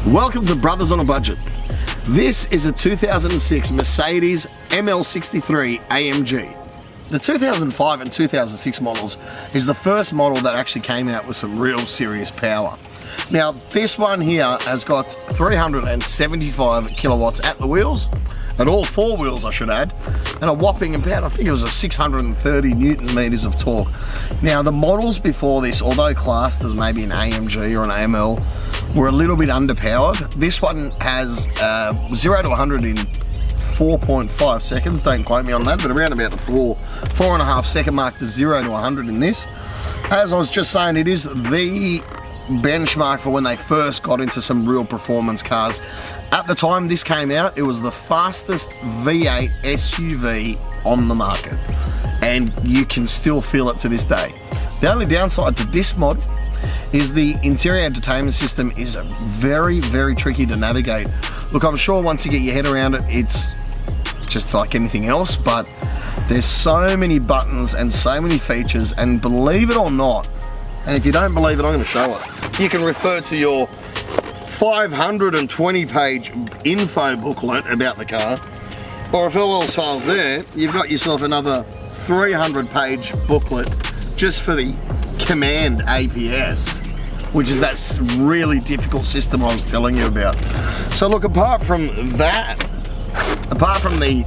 Welcome to Brothers on a Budget. This is a 2006 Mercedes ML63 AMG. The 2005 and 2006 models is the first model that actually came out with some real serious power. Now this one here has got 375 kilowatts at the wheels, at all four wheels I should add, and a whopping about, I think it was a 630 Newton meters of torque. Now the models before this, although classed as maybe an AMG or an AML, were a little bit underpowered. This one has 0 to 100 in 4.5 seconds, don't quote me on that, but around about the 4.5 second mark to 0 to 100 in this. As I was just saying, it is the benchmark for when they first got into some real performance cars. At the time this came out, it was the fastest V8 SUV on the market, and you can still feel it to this day. The only downside to this mod is the interior entertainment system is very, very tricky to navigate. Look, I'm sure once you get your head around it, it's just like anything else, but there's so many buttons and so many features, and believe it or not, and if you don't believe it, I'm going to show it. You can refer to your 520 page info booklet about the car, or if all else fails there, you've got yourself another 300 page booklet just for the command APS, which is that really difficult system I was telling you about. So look, apart from that, apart from the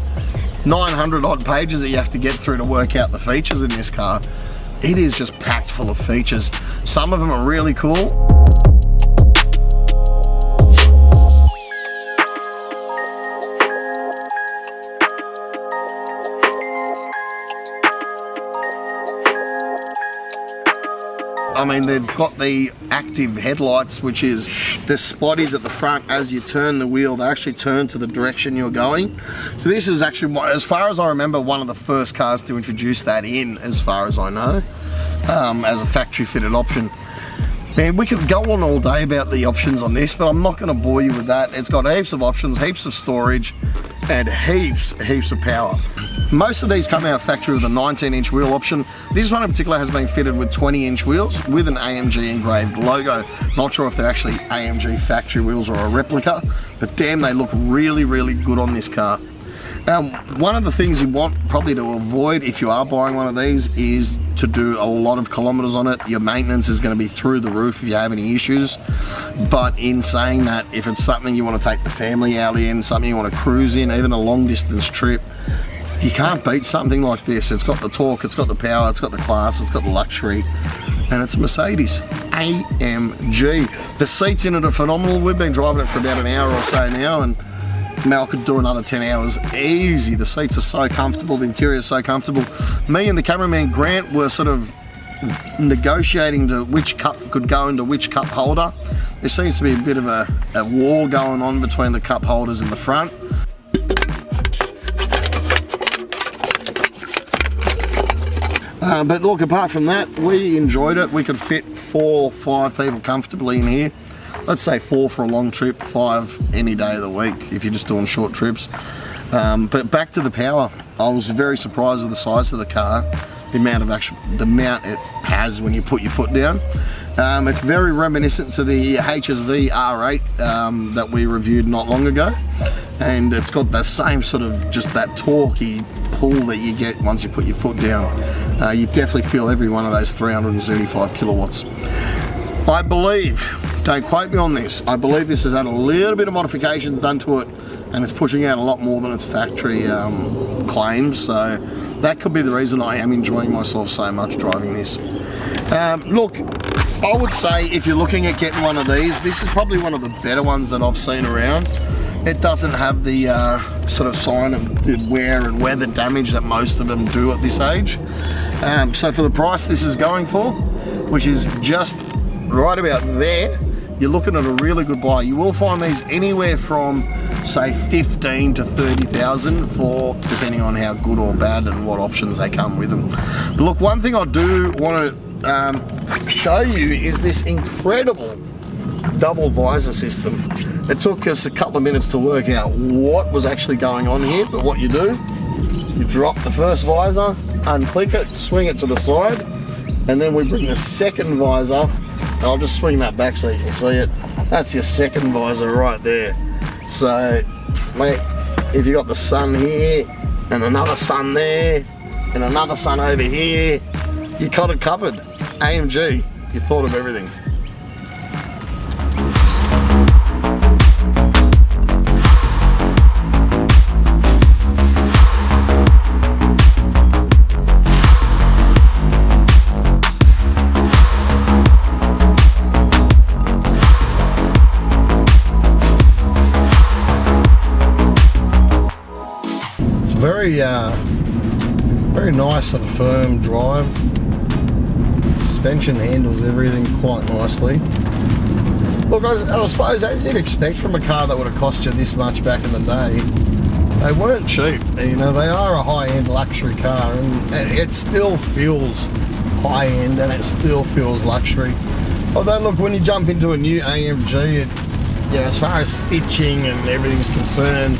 900 odd pages that you have to get through to work out the features in this car, it is just packed full of features. Some of them are really cool. I mean, they've got the active headlights, which is the spotties at the front. As you turn the wheel, they actually turn to the direction you're going. So this is actually, as far as I remember, one of the first cars to introduce that in, as far as I know, as a factory fitted option. Man, we could go on all day about the options on this, but I'm not going to bore you with that. It's got heaps of options, heaps of storage, and heaps of power. Most of these come out of factory with a 19-inch wheel option. This one in particular has been fitted with 20-inch wheels with an AMG engraved logo. Not sure if they're actually AMG factory wheels or a replica, but damn, they look really, really good on this car. One of the things you want probably to avoid if you are buying one of these is to do a lot of kilometers on it. Your maintenance is going to be through the roof if you have any issues. But in saying that, if it's something you want to take the family out in, something you want to cruise in, even a long distance trip, you can't beat something like this. It's got the torque, it's got the power, it's got the class, it's got the luxury, and it's a Mercedes AMG. The seats in it are phenomenal. We've been driving it for about an hour or so now, and Mel could do another 10 hours easy. The seats are so comfortable, the interior is so comfortable. Me and the cameraman Grant were sort of negotiating to which cup could go into which cup holder. There seems to be a bit of a war going on between the cup holders in the front. But look, apart from that, we enjoyed it. We could fit 4 or 5 people comfortably in here. Let's say 4 for a long trip, 5 any day of the week if you're just doing short trips. But back to the power, I was very surprised with the size of the car, the amount it has when you put your foot down. It's very reminiscent to the HSV R8 that we reviewed not long ago, and it's got the same sort of just that torquey pull that you get once you put your foot down. You definitely feel every one of those 375 kilowatts. I believe, don't quote me on this, I believe this has had a little bit of modifications done to it, and it's pushing out a lot more than its factory claims, so that could be the reason I am enjoying myself so much driving this. Look, I would say if you're looking at getting one of these, this is probably one of the better ones that I've seen around. It doesn't have the sort of sign of the wear and weather damage that most of them do at this age. So for the price this is going for, which is just right about there, you're looking at a really good buy. You will find these anywhere from say 15 to 30,000 for, depending on how good or bad and what options they come with them. But look, one thing I do want to show you is this incredible double visor system. It took us a couple of minutes to work out what was actually going on here, but what you do, you drop the first visor, unclick it, swing it to the side, and then we bring the second visor, and I'll just swing that back so you can see it. That's your second visor right there. So, mate, if you got the sun here, and another sun there, and another sun over here, you got it covered. AMG, you thought of everything. Very nice and firm drive. Suspension handles everything quite nicely. Look, I suppose as you'd expect from a car that would have cost you this much back in the day, they weren't cheap. You know, they are a high-end luxury car, and it still feels high-end and it still feels luxury. Although, look, when you jump into a new AMG, as far as stitching and everything's concerned,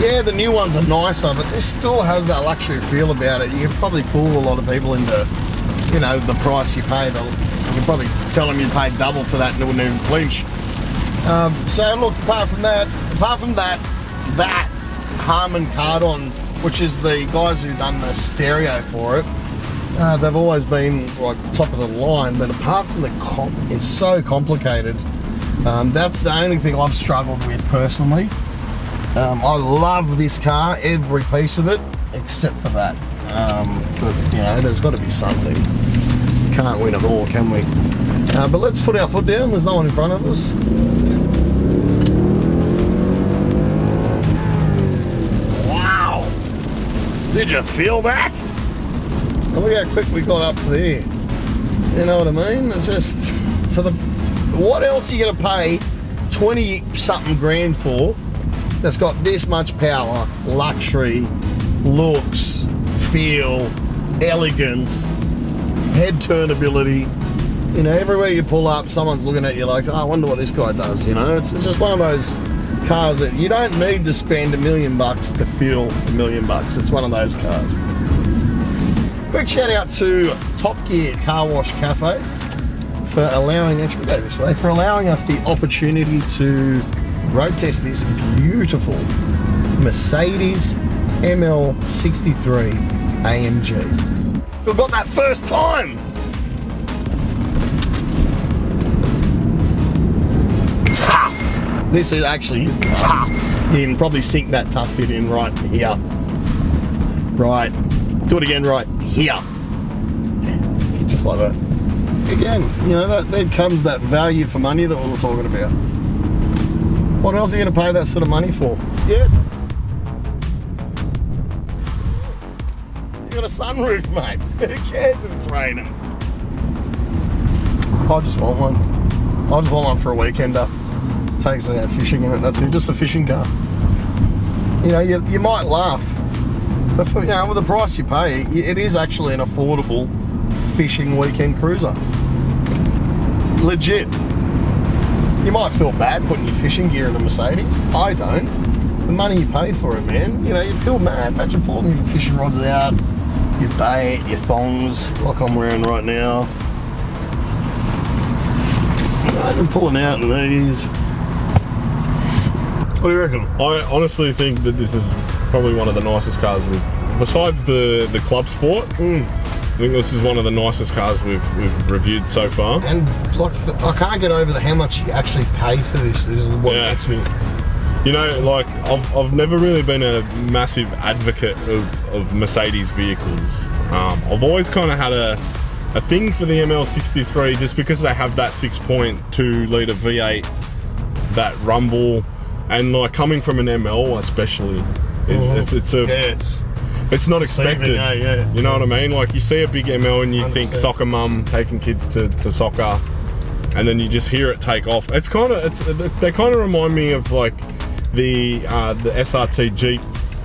yeah, the new ones are nicer, but this still has that luxury feel about it. You can probably fool a lot of people into, you know, the price you pay. You can probably tell them you paid double for that and it wouldn't even flinch. So look, apart from that, that Harman Kardon, which is the guys who've done the stereo for it, they've always been like top of the line. But apart from it's so complicated. That's the only thing I've struggled with personally. I love this car, every piece of it, except for that. But, you know, there's got to be something. Can't win it all, can we? But let's put our foot down. There's no one in front of us. Wow! Did you feel that? Look how quick we got up there. You know what I mean? It's just, for the... What else are you going to pay 20-something grand for? That's got this much power, luxury, looks, feel, elegance, head turnability. You know, everywhere you pull up, someone's looking at you like, oh, I wonder what this guy does, you know? It's just one of those cars that you don't need to spend $1 million to feel $1 million. It's one of those cars. Quick shout out to Top Gear Car Wash Cafe for allowing, actually go this way, for allowing us the opportunity to road test this beautiful Mercedes ML63 AMG. We've got that first time. Tough. This is actually tough. You can probably sink that tough bit in right here. Right. Do it again right here. Yeah. Just like that. Again, you know, there comes that value for money that we were talking about. What else are you going to pay that sort of money for? Yeah. You got a sunroof, mate. Who cares if it's raining? I just want one. I just want one for a weekender. Takes us out fishing in it. That's it. Just a fishing car. You know, you might laugh, but for, you know, with the price you pay, it is actually an affordable fishing weekend cruiser. Legit. You might feel bad putting your fishing gear in a Mercedes. I don't. The money you pay for it, man. You know, you feel mad. Imagine pulling your fishing rods out, your bait, your thongs, like I'm wearing right now. Imagine pulling out in these. What do you reckon? I honestly think that this is probably one of the nicest cars besides the Club Sport. I think this is one of the nicest cars we've reviewed so far. And like, I can't get over how much you actually pay for this. This is what gets me. You know, like I've never really been a massive advocate of Mercedes vehicles. I've always kind of had a thing for the ML63 just because they have that 6.2 litre V8, that rumble, and like coming from an ML especially, it's not expected. Yeah. You know what I mean? Like you see a big ML and you 100%. Think soccer mum taking kids to soccer, and then you just hear it take off. They kind of remind me of like the SRT Jeep.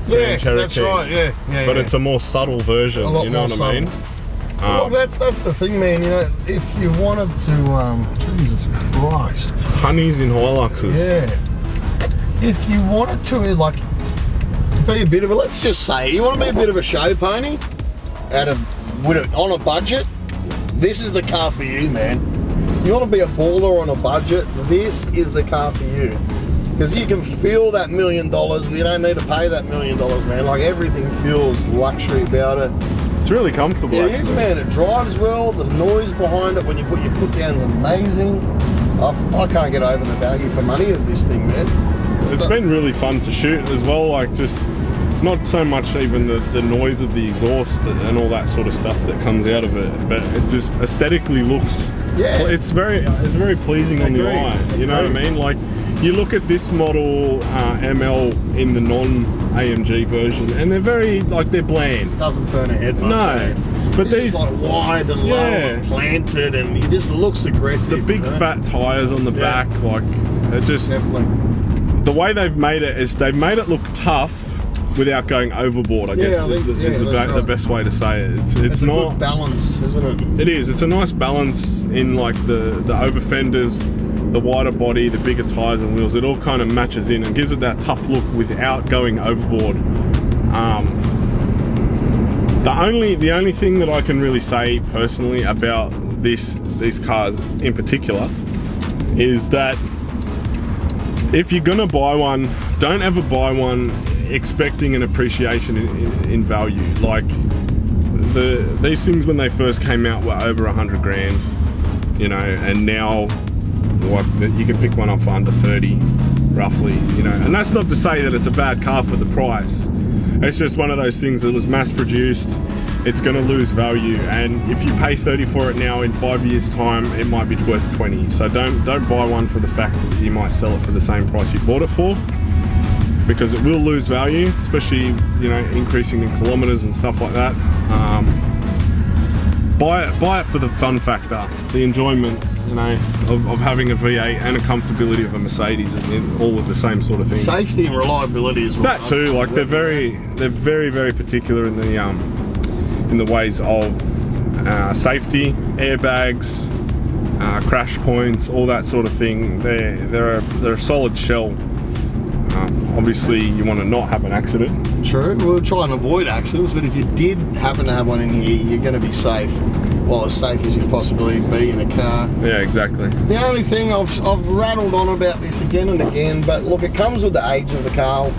Yeah, that's right. Yeah. But it's a more subtle version. You know what I mean? Well, that's the thing, man. You know, if you wanted to, Jesus Christ, honeys in Hiluxes. Yeah. If you wanted to, like, be a bit of a, let's just say, you want to be a bit of a show pony, on a budget, this is the car for you, man. You want to be a baller on a budget, this is the car for you. Because you can feel that $1 million, but you don't need to pay that $1 million, man. Like, everything feels luxury about it. It's really comfortable. It is, man. It drives well. The noise behind it when you put your foot down is amazing. I can't get over the value for money of this thing, man. It's been really fun to shoot as well, like just not so much even the noise of the exhaust and all that sort of stuff that comes out of it, but it just aesthetically looks, yeah, it's very pleasing on the eye, you know what I mean? Like, you look at this model ML in the non-AMG version and they're very, like, they're bland. Doesn't turn a head much. No, but this is like wide and low and planted, and it just looks aggressive. The big fat tyres on the back, like, they're just... Definitely. The way they've made it is they've made it look tough without going overboard, I guess is the best way to say it. It's not... good balance, isn't it? It is. It's a nice balance in, like, the over fenders, the wider body, the bigger tyres and wheels. It all kind of matches in and gives it that tough look without going overboard. The only thing that I can really say personally about these cars in particular is that if you're gonna buy one, don't ever buy one expecting an appreciation in value. Like, these things when they first came out were over 100 grand, you know, and now like, you can pick one up for under 30 roughly, you know. And that's not to say that it's a bad car for the price. It's just one of those things that was mass produced. It's going to lose value, and if you pay 30 for it now, in 5 years time it might be worth 20. So don't buy one for the fact that you might sell it for the same price you bought it for, because it will lose value, especially, you know, increasing in kilometers and stuff like that. Buy it for the fun factor, the enjoyment, you know, of having a V8 and a comfortability of a Mercedes, and all of the same sort of thing. Safety and reliability as well. That too, like, they're very particular in the ways of safety, airbags, crash points, all that sort of thing. They're a solid shell. Obviously, you want to not have an accident. True. We'll try and avoid accidents, but if you did happen to have one in here, you're going to be safe. Well, as safe as you possibly be in a car. Yeah, exactly. The only thing I've rattled on about this again and again, but look, it comes with the age of the car.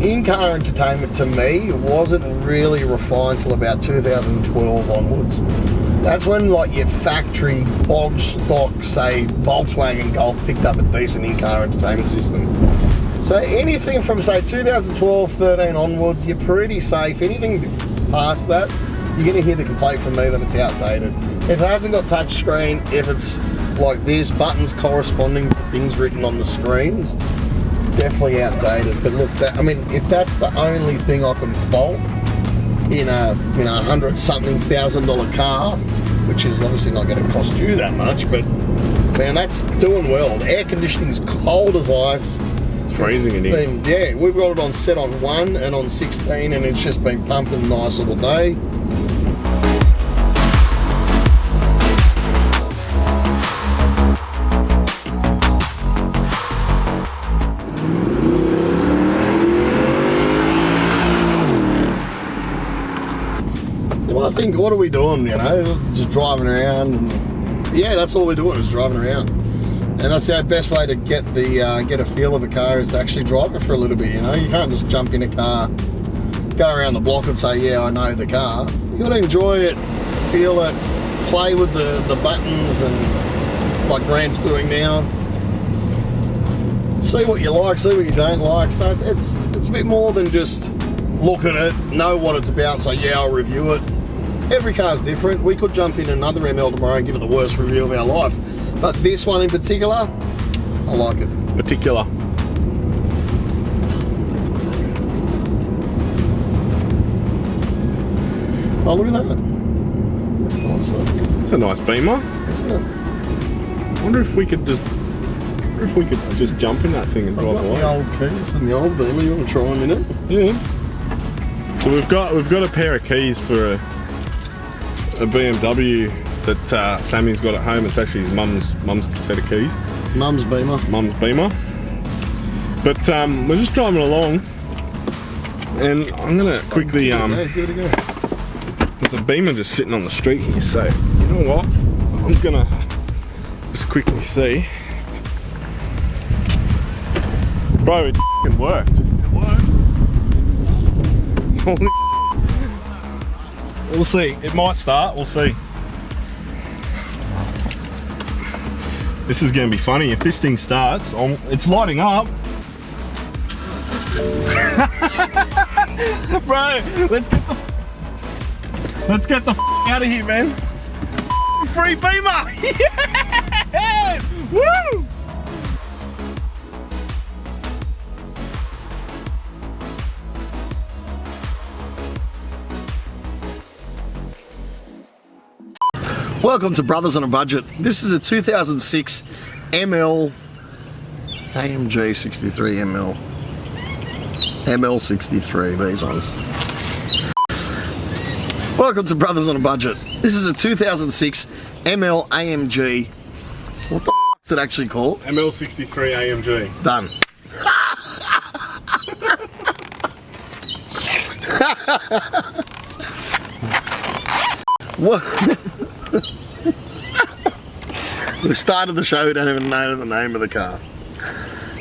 In-car entertainment, to me, wasn't really refined till about 2012 onwards. That's when, like, your factory bog stock, say Volkswagen Golf, picked up a decent in-car entertainment system. So anything from, say, 2012, 13 onwards, you're pretty safe. Anything past that, you're going to hear the complaint from me that it's outdated. If it hasn't got touch screen, if it's like this, buttons corresponding to things written on the screens, it's definitely outdated. But look, I mean, if that's the only thing I can fault in a $100-something-thousand car, which is obviously not going to cost you that much, but man, that's doing well. The air conditioning's cold as ice. It's freezing in here. Yeah, we've got it on set on 1 and on 16, and it's just been pumping nice all day. I think, what are we doing, you know? Just driving around. And, yeah, that's all we're doing, is driving around. And that's the best way to get a feel of a car, is to actually drive it for a little bit, you know? You can't just jump in a car, go around the block and say, yeah, I know the car. You got to enjoy it, feel it, play with the buttons, and like Grant's doing now. See what you like, see what you don't like. So it's a bit more than just look at it, know what it's about, so yeah, I'll review it. Every car's different. We could jump in another ML tomorrow and give it the worst review of our life. But this one in particular, I like it. Particular. Oh, look at that. That's nice. It's a nice Beamer. Isn't it? I wonder if we could just jump in that thing and drive away. The old keys from the old Beamer. You want to try them in it? Yeah. So we've got a pair of keys for a BMW that Sami's got at home. It's actually his mum's set of keys. Mum's Beamer. Mum's Beamer. But we're just driving along, and I'm gonna quickly give it a go. There's a Beamer just sitting on the street here, so you know what? I'm gonna Just quickly see. Bro, it f***ing worked. It worked. We'll see. It might start. We'll see. This is going to be funny. If this thing starts, it's lighting up. Bro, let's get the out of here, man. Free beamer. Yeah! Woo! Welcome to Brothers on a Budget. This is a 2006 ML AMG 63 ML63, these ones. Welcome to Brothers on a Budget. This is a 2006 ML AMG. What the f*** is it actually called? ML63 AMG. Done. What? We started the show, we don't even know the name of the car.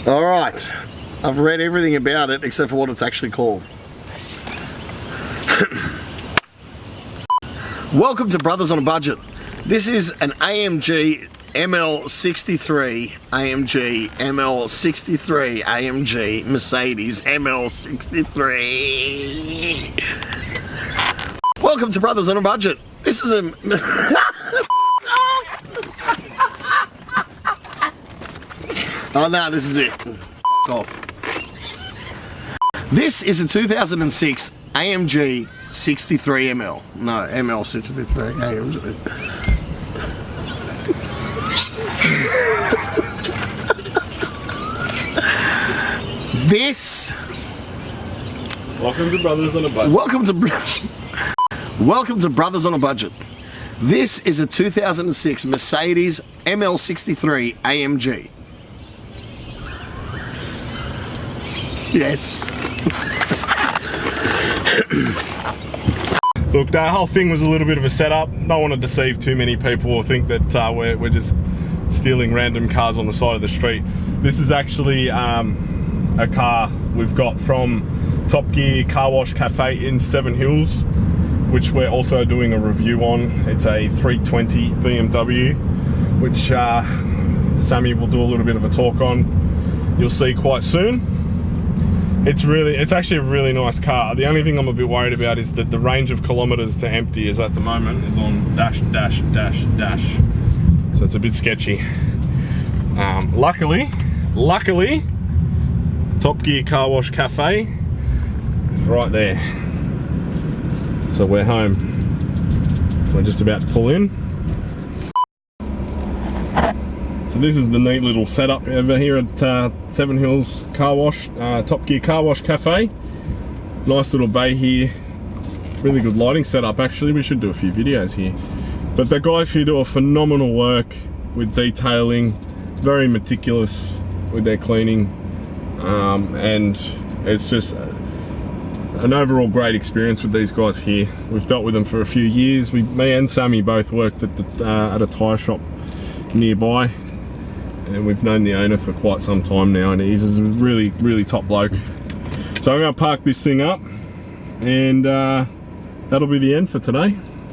Alright, I've read everything about it except for what it's actually called. Welcome to Brothers on a Budget. This is an AMG ML63 AMG ML63 AMG Mercedes ML63. Welcome to Brothers on a Budget. This is a... Oh no, this is it. Off. This is a 2006 AMG 63ML. No, ML63 AMG. This... Welcome to Brothers on a Budget. Welcome to Brothers on a Budget. This is a 2006 Mercedes ML63 AMG. Yes. Look, that whole thing was a little bit of a setup. Don't want to deceive too many people or think that we're just stealing random cars on the side of the street. This is actually a car we've got from Top Gear Car Wash Cafe in Seven Hills, which we're also doing a review on. It's a 320 BMW, which Sami will do a little bit of a talk on. You'll see quite soon. It's actually a really nice car. The only thing I'm a bit worried about is that the range of kilometers to empty is at the moment is on dash. So it's a bit sketchy. Luckily, Top Gear Car Wash Cafe is right there. So we're home. We're just about to pull in. So this is the neat little setup over here at Seven Hills Car Wash, Top Gear Car Wash Cafe. Nice little bay here. Really good lighting setup actually. We should do a few videos here. But the guys here do a phenomenal work with detailing. Very meticulous with their cleaning. And it's just an overall great experience with these guys here. We've dealt with them for a few years. Me and Sami both worked at a tyre shop nearby, and we've known the owner for quite some time now, and he's a really top bloke. So I'm going to park this thing up, and that'll be the end for today.